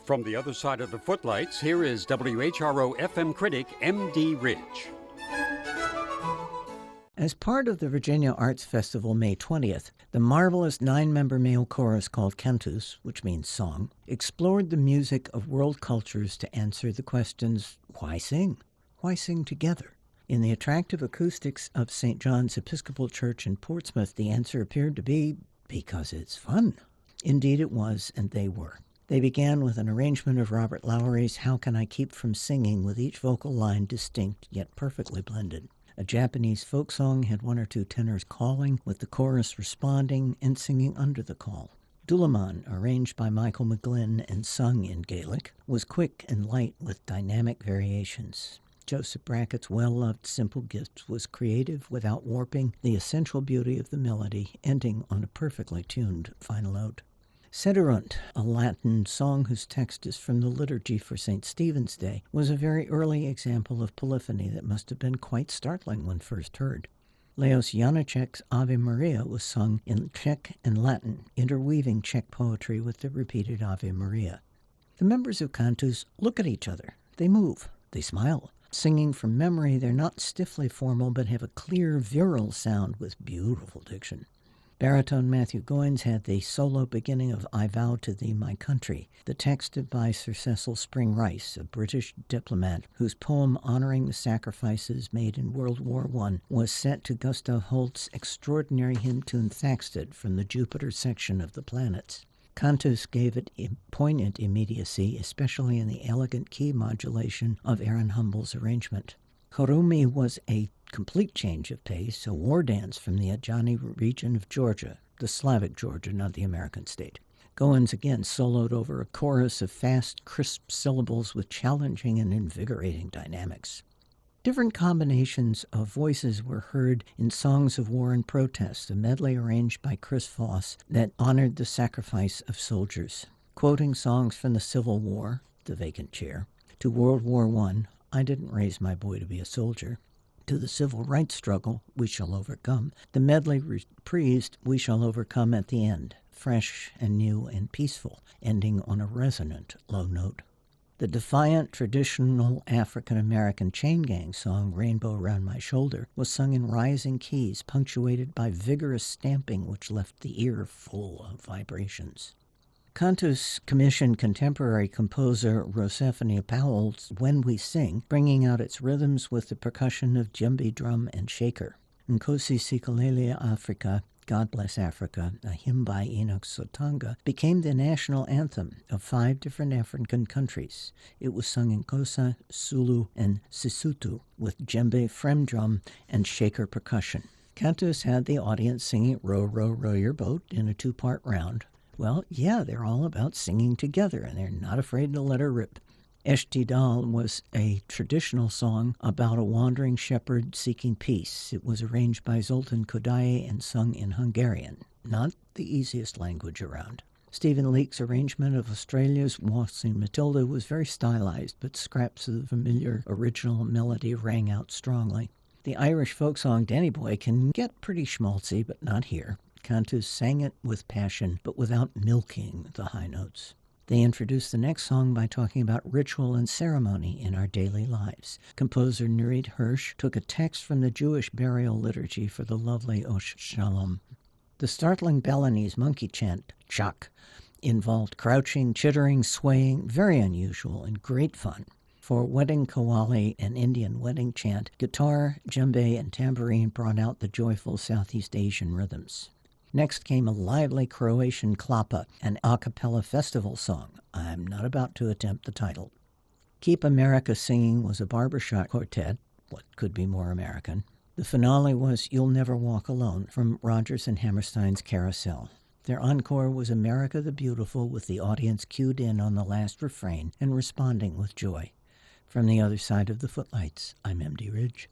From the other side of the Footlights, here is WHRO FM critic M.D. Ridge. As part of the Virginia Arts Festival May 20th, the marvelous 9-member male chorus called Cantus, which means song, explored the music of world cultures to answer the questions, why sing? Why sing together? In the attractive acoustics of St. John's Episcopal Church in Portsmouth, the answer appeared to be, because it's fun. Indeed it was, and they were. They began with an arrangement of Robert Lowry's How Can I Keep From Singing, with each vocal line distinct yet perfectly blended. A Japanese folk song had one or two tenors calling, with the chorus responding and singing under the call. Dulaman, arranged by Michael McGlynn and sung in Gaelic, was quick and light with dynamic variations. Joseph Brackett's well-loved Simple Gifts was creative without warping the essential beauty of the melody, ending on a perfectly tuned final note. Sederunt, a Latin song whose text is from the liturgy for St. Stephen's Day, was a very early example of polyphony that must have been quite startling when first heard. Leos Janáček's Ave Maria was sung in Czech and Latin, interweaving Czech poetry with the repeated Ave Maria. The members of Cantus look at each other. They move. They smile. Singing from memory, they're not stiffly formal, but have a clear, virile sound with beautiful diction. Baritone Matthew Goines had the solo beginning of I Vow to Thee, My Country, the text by Sir Cecil Spring Rice, a British diplomat whose poem honoring the sacrifices made in World War I was set to Gustav Holst's extraordinary hymn tune Thaxted from the Jupiter section of the planets. Cantus gave it poignant immediacy, especially in the elegant key modulation of Aaron Humble's arrangement. Kurumi was a complete change of pace, a war dance from the Adjani region of Georgia, the Slavic Georgia, not the American state. Goins again soloed over a chorus of fast, crisp syllables with challenging and invigorating dynamics. Different combinations of voices were heard in Songs of War and Protest, a medley arranged by Chris Foss that honored the sacrifice of soldiers. Quoting songs from the Civil War, The Vacant Chair, to World War I Didn't Raise My Boy to Be a Soldier, to the Civil Rights Struggle, We Shall Overcome, the medley reprised We Shall Overcome at the end, fresh and new and peaceful, ending on a resonant low note. The defiant, traditional African-American chain gang song, Rainbow Around My Shoulder, was sung in rising keys, punctuated by vigorous stamping which left the ear full of vibrations. Cantus commissioned contemporary composer Rosephine Powell's When We Sing, bringing out its rhythms with the percussion of djembe drum and shaker. Nkosi Sikelele Africa, God Bless Africa, a hymn by Enoch Sotanga, became the national anthem of 5 different African countries. It was sung in Xhosa, Zulu, and Sesotho, with djembe, frem drum, and shaker percussion. Cantus had the audience singing Row, Row, Row Your Boat in a 2-part round. Well, yeah, they're all about singing together, and they're not afraid to let her rip. Eshti Dal was a traditional song about a wandering shepherd seeking peace. It was arranged by Zoltan Kodaly and sung in Hungarian, not the easiest language around. Stephen Leake's arrangement of Australia's Waltzing Matilda was very stylized, but scraps of the familiar original melody rang out strongly. The Irish folk song Danny Boy can get pretty schmaltzy, but not here. Cantus sang it with passion, but without milking the high notes. They introduced the next song by talking about ritual and ceremony in our daily lives. Composer Nurit Hirsch took a text from the Jewish burial liturgy for the lovely Osh Shalom. The startling Balinese monkey chant, Chak, involved crouching, chittering, swaying, very unusual and great fun. For wedding qawwali, an Indian wedding chant, guitar, djembe, and tambourine brought out the joyful Southeast Asian rhythms. Next came a lively Croatian klapa, an a cappella festival song. I'm not about to attempt the title. Keep America Singing was a barbershop quartet. What could be more American? The finale was You'll Never Walk Alone from Rodgers and Hammerstein's Carousel. Their encore was America the Beautiful, with the audience cued in on the last refrain and responding with joy. From the other side of the Footlights, I'm M.D. Ridge.